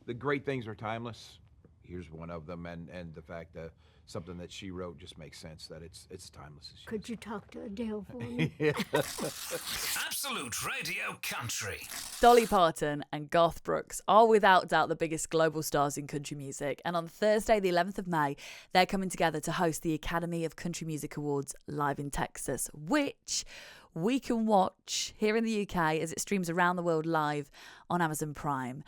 the great things are timeless. Here's one of them, and the fact that something that she wrote just makes sense that it's timeless as Could she you talk to Adele for me? Absolute Radio Country. Dolly Parton and Garth Brooks are without doubt the biggest global stars in country music, and on Thursday, the 11th of May, they're coming together to host the Academy of Country Music Awards live in Texas, which we can watch here in the UK as it streams around the world live on Amazon Prime.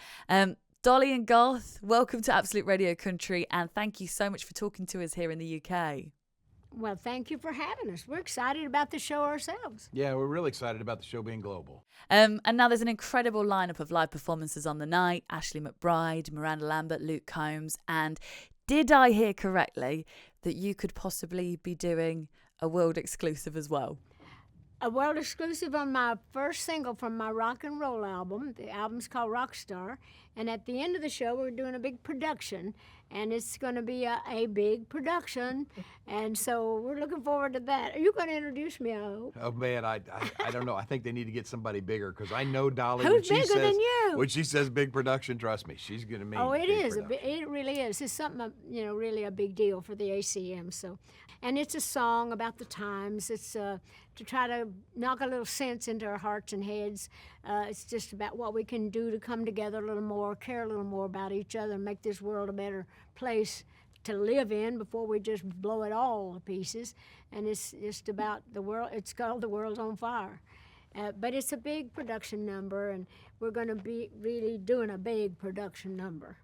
Dolly and Garth, welcome to Absolute Radio Country, and thank you so much for talking to us here in the UK. Well, thank you for having us. We're excited about the show ourselves. Yeah, we're really excited about the show being global. And now there's an incredible lineup of live performances on the night. Ashley McBryde, Miranda Lambert, Luke Combs. And did I hear correctly that you could possibly be doing a world exclusive as well? A world exclusive on my first single from my rock and roll album. The album's called Rockstar. And at the end of the show, we're doing a big production. And it's going to be a big production. And so we're looking forward to that. Are you going to introduce me, I hope? Oh man, I don't know. I think they need to get somebody bigger because I know Dolly. Who's bigger than you? When she says big production, trust me, she's gonna mean. Oh, it big is. production. It really is. It's something, really a big deal for the ACM. So, and it's a song about the times. It's to try to knock a little sense into our hearts and heads. It's just about what we can do to come together a little more, care a little more about each other, and make this world a better place to live in before we just blow it all to pieces. And it's just about the world. It's called The World's on Fire. But it's a big production number, and we're going to be really doing a big production number.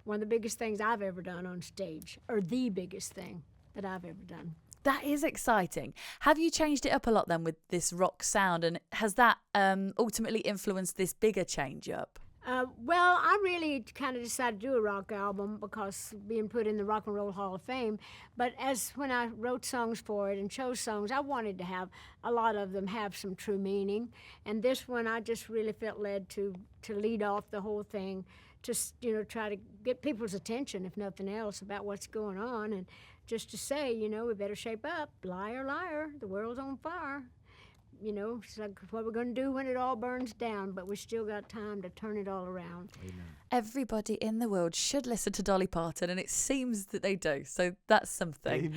One of the biggest things I've ever done on stage, or the biggest thing that I've ever done. That is exciting. Have you changed it up a lot then with this rock sound, and has that ultimately influenced this bigger change up? Well, I really kind of decided to do a rock album because being put in the Rock and Roll Hall of Fame. But when I wrote songs for it and chose songs, I wanted to have a lot of them have some true meaning. And this one, I just really felt led to lead off the whole thing, to try to get people's attention, if nothing else, about what's going on, and just to say, we better shape up. Liar, liar, the world's on fire. It's like what we're going to do when it all burns down, but we still got time to turn it all around. Amen. Everybody in the world should listen to Dolly Parton, and it seems that they do. So that's something.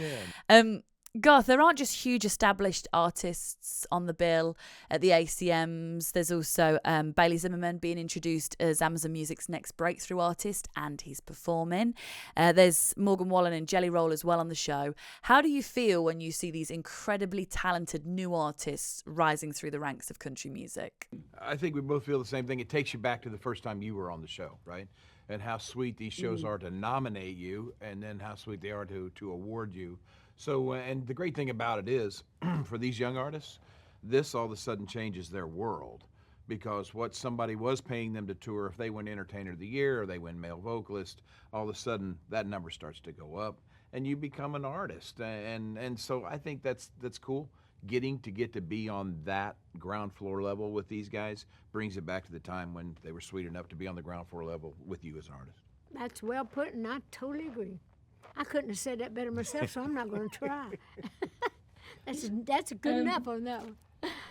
Amen. Garth, there aren't just huge established artists on the bill at the ACMs. There's also Bailey Zimmerman being introduced as Amazon Music's next breakthrough artist, and he's performing. There's Morgan Wallen and Jelly Roll as well on the show. How do you feel when you see these incredibly talented new artists rising through the ranks of country music? I think we both feel the same thing. It takes you back to the first time you were on the show, right? And how sweet these shows are to nominate you, and then how sweet they are to award you. So, and the great thing about it is, for these young artists, this all of a sudden changes their world, because what somebody was paying them to tour, if they win Entertainer of the Year or they win Male Vocalist, all of a sudden that number starts to go up, and you become an artist. And so I think that's cool. Get to be on that ground floor level with these guys brings it back to the time when they were sweet enough to be on the ground floor level with you as an artist. That's well put, and I totally agree. I couldn't have said that better myself, so I'm not going to try. That's good enough on that one.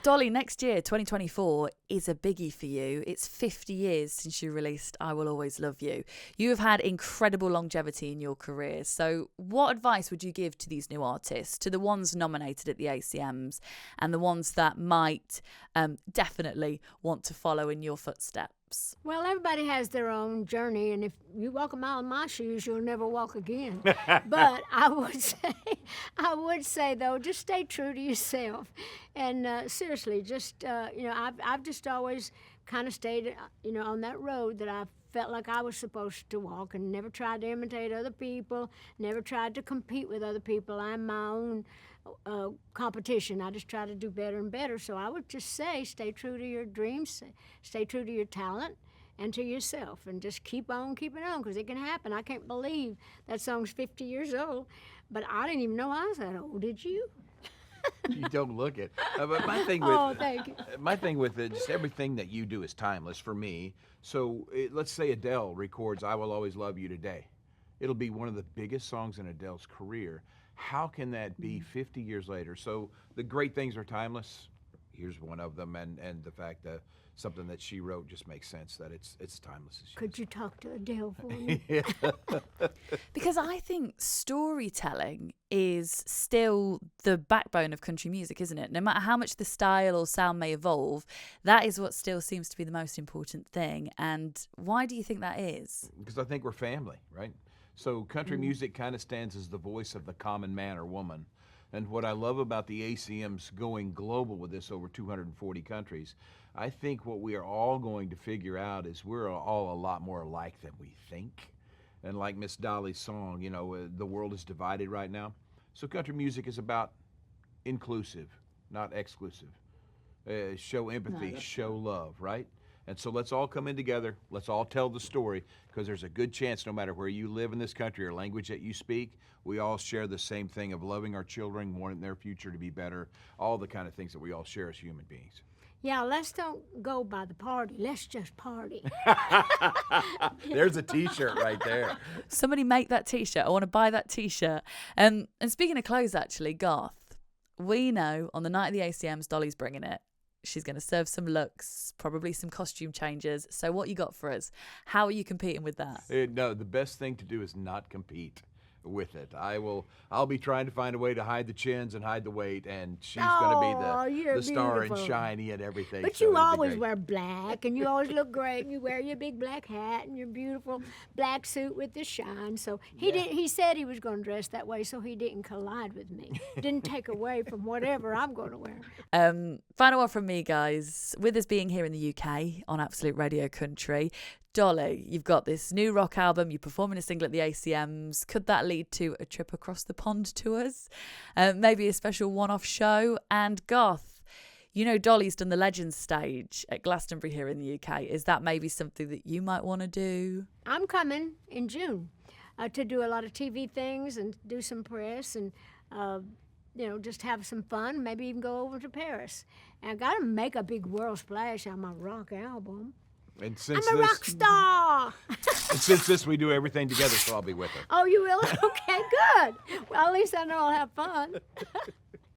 Dolly, next year, 2024, is a biggie for you. It's 50 years since you released I Will Always Love You. You have had incredible longevity in your career. So what advice would you give to these new artists, to the ones nominated at the ACMs and the ones that might definitely want to follow in your footsteps? Well, everybody has their own journey, and if you walk a mile in my shoes, you'll never walk again. But I would say though, just stay true to yourself, and seriously, just I've just always kind of stayed, on that road that I felt like I was supposed to walk, and never tried to imitate other people, never tried to compete with other people. I'm my own competition. I just try to do better and better. So I would just say, stay true to your dreams, stay true to your talent and to yourself, and just keep on keeping on, because it can happen. I can't believe that song's 50 years old, but I didn't even know I was that old. Did you? You don't look it. But Thank you. My thing with it, just everything that you do is timeless for me. So let's say Adele records "I Will Always Love You" today. It'll be one of the biggest songs in Adele's career. How can that be 50 years later? So the great things are timeless. here's one of them, and the fact that something that she wrote just makes sense, that it's timeless. As she Could is. you talk to Adele for me? Because I think storytelling is still the backbone of country music, isn't it? No matter how much the style or sound may evolve, that is what still seems to be the most important thing. And why do you think that is? Because I think we're family, right? So country music kind of stands as the voice of the common man or woman. And what I love about the ACMs going global with this, over 240 countries, I think what we are all going to figure out is we're all a lot more alike than we think. And like Miss Dolly's song, you know, the world is divided right now. So country music is about inclusive, not exclusive. Show empathy, show love, right? And so let's all come in together. Let's all tell the story, because there's a good chance, no matter where you live in this country or language that you speak, we all share the same thing of loving our children, wanting their future to be better, all the kind of things that we all share as human beings. Yeah, let's don't go by the party. Let's just party. There's a T-shirt right there. Somebody make that T-shirt. I want to buy that T-shirt. And speaking of clothes, actually, Garth, we know on the night of the ACMs, Dolly's bringing it. She's going to serve some looks, probably some costume changes. So what you got for us? How are you competing with that? No, the best thing to do is not compete with it. I'll be trying to find a way to hide the chins and hide the weight, and she's going Oh, to be you're the star and beautiful. shiny and everything. But so you it'll be always great. wear black, and you always look great, and you wear your big black hat and your beautiful black suit with the shine. So he said he was going to dress that way, so he didn't collide with me. Didn't take away from whatever I'm going to wear. Final one from me, guys. With us being here in the UK on Absolute Radio Country, Dolly, you've got this new rock album, you're performing a single at the ACMs. Could that lead to a trip across the pond to us? Maybe a special one-off show? And Garth, you know Dolly's done the Legends stage at Glastonbury here in the UK. Is that maybe something that you might want to do? I'm coming in June to do a lot of TV things and do some press and, just have some fun, maybe even go over to Paris. And I got to make a big world splash on my rock album. And since I'm a rock star. and since this, we do everything together, so I'll be with her. Oh, you will? Okay, good. Well, at least I know I'll have fun.